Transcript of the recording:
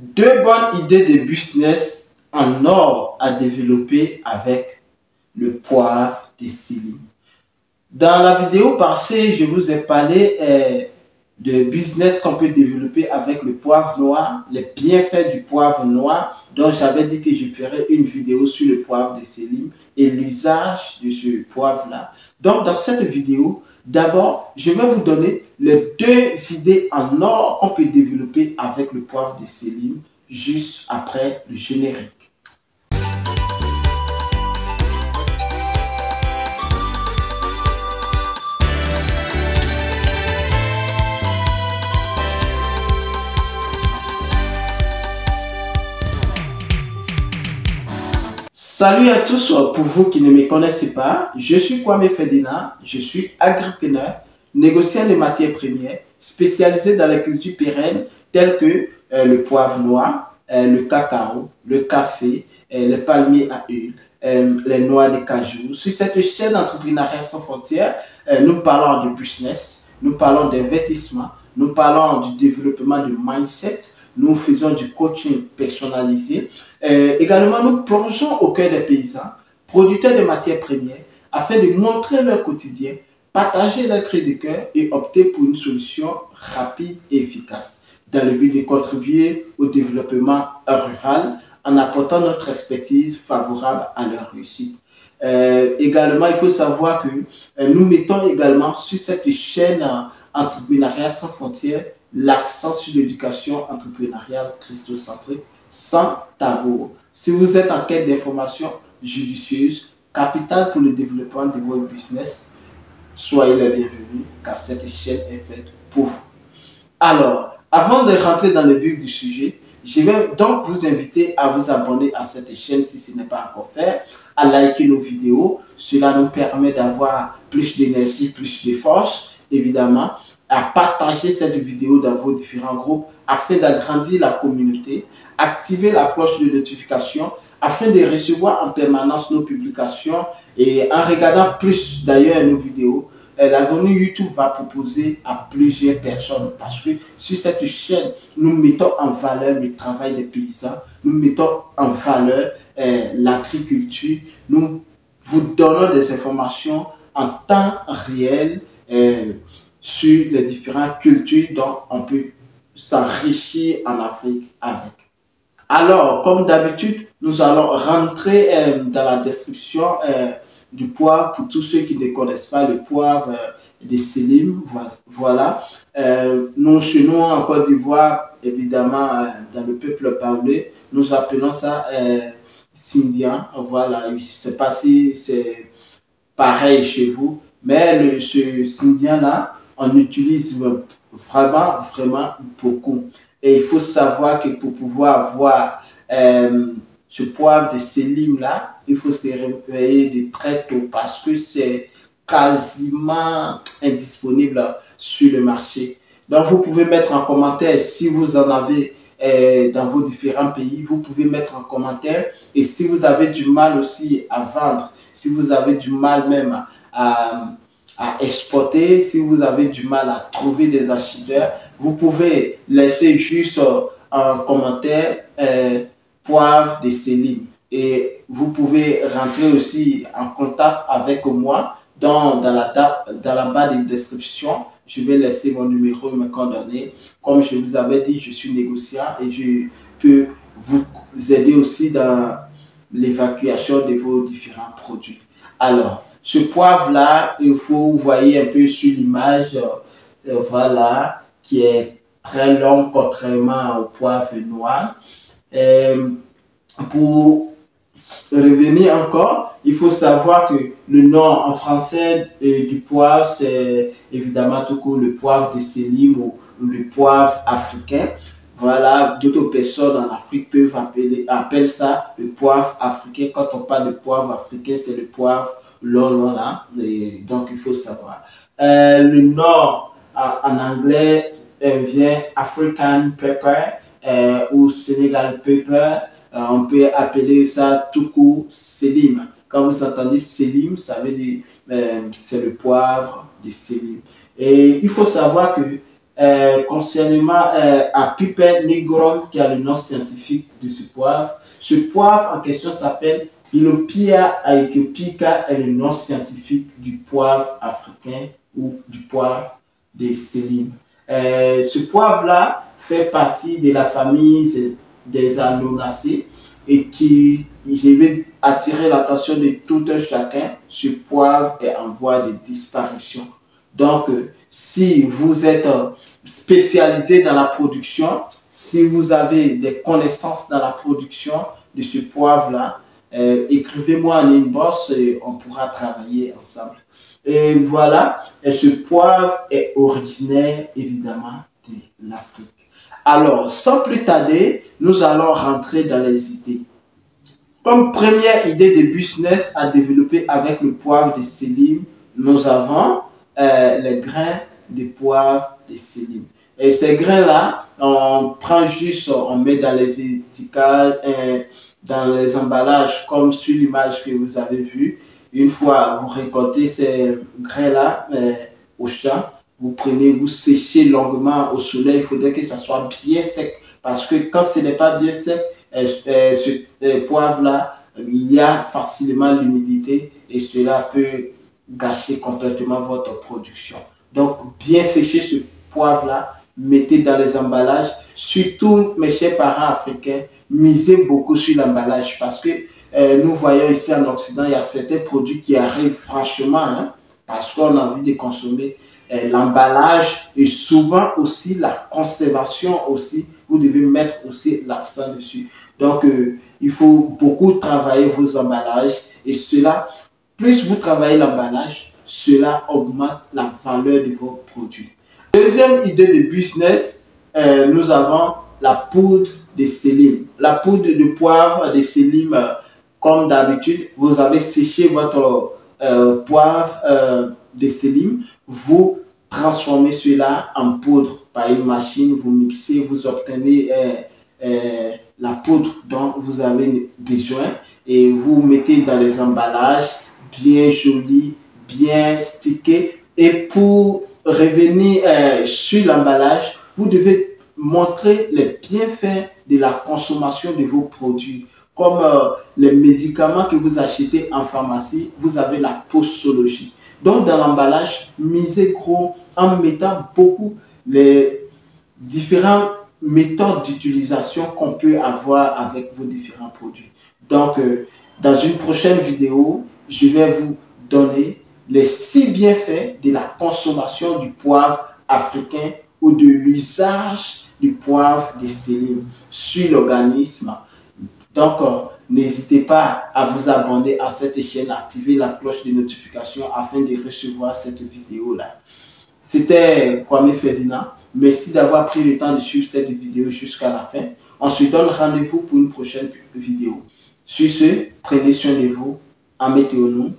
Deux bonnes idées de business en or à développer avec le poivre de Selim. Dans la vidéo passée, je vous ai parlé de business qu'on peut développer avec le poivre noir, les bienfaits du poivre noir. Donc, j'avais dit que je ferais une vidéo sur le poivre de Selim et l'usage de ce poivre-là. Donc, dans cette vidéo, d'abord, je vais vous donner les deux idées en or qu'on peut développer avec le poivre de Selim juste après le générique. Salut à tous, pour vous qui ne me connaissez pas, je suis Kwame Ferdinand, je suis agripreneur, négociant des matières premières, spécialisé dans la culture pérenne telles que le poivre noir, le cacao, le café, les palmiers à huile, les noix de cajou. Sur cette chaîne d'entrepreneuriat sans frontières, nous parlons de business, nous parlons d'investissement, nous parlons du développement du mindset, nous faisons du coaching personnalisé. Également, nous plongeons au cœur des paysans, producteurs de matières premières, afin de montrer leur quotidien, partager leur cri de cœur et opter pour une solution rapide et efficace, dans le but de contribuer au développement rural en apportant notre expertise favorable à leur réussite. Également, il faut savoir que nous mettons également sur cette chaîne Entrepreneuriat sans frontières l'accent sur l'éducation entrepreneuriale christocentrique sans tabou. Si vous êtes en quête d'informations judicieuses, capitales pour le développement de votre business, soyez les bienvenus car cette chaîne est faite pour vous. Alors, avant de rentrer dans le vif du sujet, je vais donc vous inviter à vous abonner à cette chaîne si ce n'est pas encore fait, à liker nos vidéos. Cela nous permet d'avoir plus d'énergie, plus de force, évidemment, à partager cette vidéo dans vos différents groupes afin d'agrandir la communauté, activer la cloche de notification afin de recevoir en permanence nos publications et en regardant plus d'ailleurs nos vidéos, l'algorithme YouTube va proposer à plusieurs personnes parce que sur cette chaîne, nous mettons en valeur le travail des paysans, nous mettons en valeur l'agriculture, nous vous donnons des informations en temps réel sur les différentes cultures dont on peut s'enrichir en Afrique avec. Alors, comme d'habitude, nous allons rentrer dans la description du poivre pour tous ceux qui ne connaissent pas le poivre de Selim. Voilà. Nous, chez nous, en Côte d'Ivoire, évidemment, dans le peuple baoulé, nous appelons ça Sindian. Voilà. Je ne sais pas si c'est pareil chez vous, mais ce Sindian-là, on utilise vraiment beaucoup. Et il faut savoir que pour pouvoir avoir ce poivre de Selim là, il faut se réveiller de très tôt parce que c'est quasiment indisponible sur le marché. Donc vous pouvez mettre en commentaire si vous en avez dans vos différents pays, vous pouvez mettre en commentaire. Et si vous avez du mal aussi à vendre, si vous avez du mal même à exporter, si vous avez du mal à trouver des acheteurs, vous pouvez laisser juste un commentaire poivre de Selim et vous pouvez rentrer aussi en contact avec moi dans la barre de description. Je vais laisser mon numéro et mes coordonnées. Comme je vous avais dit, je suis négociant et je peux vous aider aussi dans l'évacuation de vos différents produits. Alors, ce poivre-là, vous voyez un peu sur l'image, voilà, qui est très long contrairement au poivre noir. Pour revenir encore, il faut savoir que le nom en français du poivre, c'est évidemment tout court le poivre de Selim ou le poivre africain. Voilà, d'autres personnes en Afrique peuvent appeler ça le poivre africain. Quand on parle de poivre africain, c'est le poivre long là. Et donc, il faut savoir. Le nom en anglais vient African pepper ou Senegal pepper. On peut appeler ça tout court Selim. Quand vous entendez Selim, ça veut dire c'est le poivre de Selim. Et il faut savoir que concernant à Piper nigrum, qui a le nom scientifique de ce poivre. Ce poivre en question s'appelle Ilopia aethiopica, est le nom scientifique du poivre africain ou du poivre des sélimes. Ce poivre-là fait partie de la famille des Anonacées et qui, je vais attirer l'attention de tout un chacun, ce poivre est en voie de disparition. Donc, si vous êtes spécialisé dans la production, si vous avez des connaissances dans la production de ce poivre-là, écrivez-moi en inbox et on pourra travailler ensemble. Et voilà, et ce poivre est originaire évidemment de l'Afrique. Alors, sans plus tarder, nous allons rentrer dans les idées. Comme première idée de business à développer avec le poivre de sélim, nous avons les grains de poivre de sélim. Et ces grains-là, on prend juste, on met dans les étiquettes, dans les emballages, comme sur l'image que vous avez vue. Une fois vous récoltez ces grains-là au champ, vous prenez, vous séchez longuement au soleil. Il faudrait que ça soit bien sec, parce que quand ce n'est pas bien sec, ce poivre-là, il y a facilement l'humidité et cela peut gâcher complètement votre production. Donc, bien sécher ce poivre-là, mettez dans les emballages. Surtout, mes chers parents africains, misez beaucoup sur l'emballage parce que nous voyons ici en Occident, il y a certains produits qui arrivent franchement, hein, parce qu'on a envie de consommer. L'emballage et souvent aussi la conservation aussi, vous devez mettre aussi l'accent dessus. Donc, il faut beaucoup travailler vos emballages et cela, plus vous travaillez l'emballage, cela augmente la valeur de vos produits. Deuxième idée de business, nous avons la poudre de sélim. La poudre de poivre de sélim, comme d'habitude, vous avez séché votre poivre de sélim, vous transformez cela en poudre par une machine, vous mixez, vous obtenez la poudre dont vous avez besoin et vous mettez dans les emballages bien jolis, bien stickés. Et pour revenir sur l'emballage, vous devez montrer les bienfaits de la consommation de vos produits. Comme les médicaments que vous achetez en pharmacie, vous avez la posologie. Donc, dans l'emballage, misez gros en mettant beaucoup les différentes méthodes d'utilisation qu'on peut avoir avec vos différents produits. Donc, dans une prochaine vidéo, je vais vous donner les 6 bienfaits de la consommation du poivre africain ou de l'usage du poivre de sélim sur l'organisme. Donc, n'hésitez pas à vous abonner à cette chaîne, activer la cloche de notification afin de recevoir cette vidéo-là. C'était Kwame Ferdinand. Merci d'avoir pris le temps de suivre cette vidéo jusqu'à la fin. On se donne rendez-vous pour une prochaine vidéo. Sur ce, prenez soin de vous. Amettez-nous.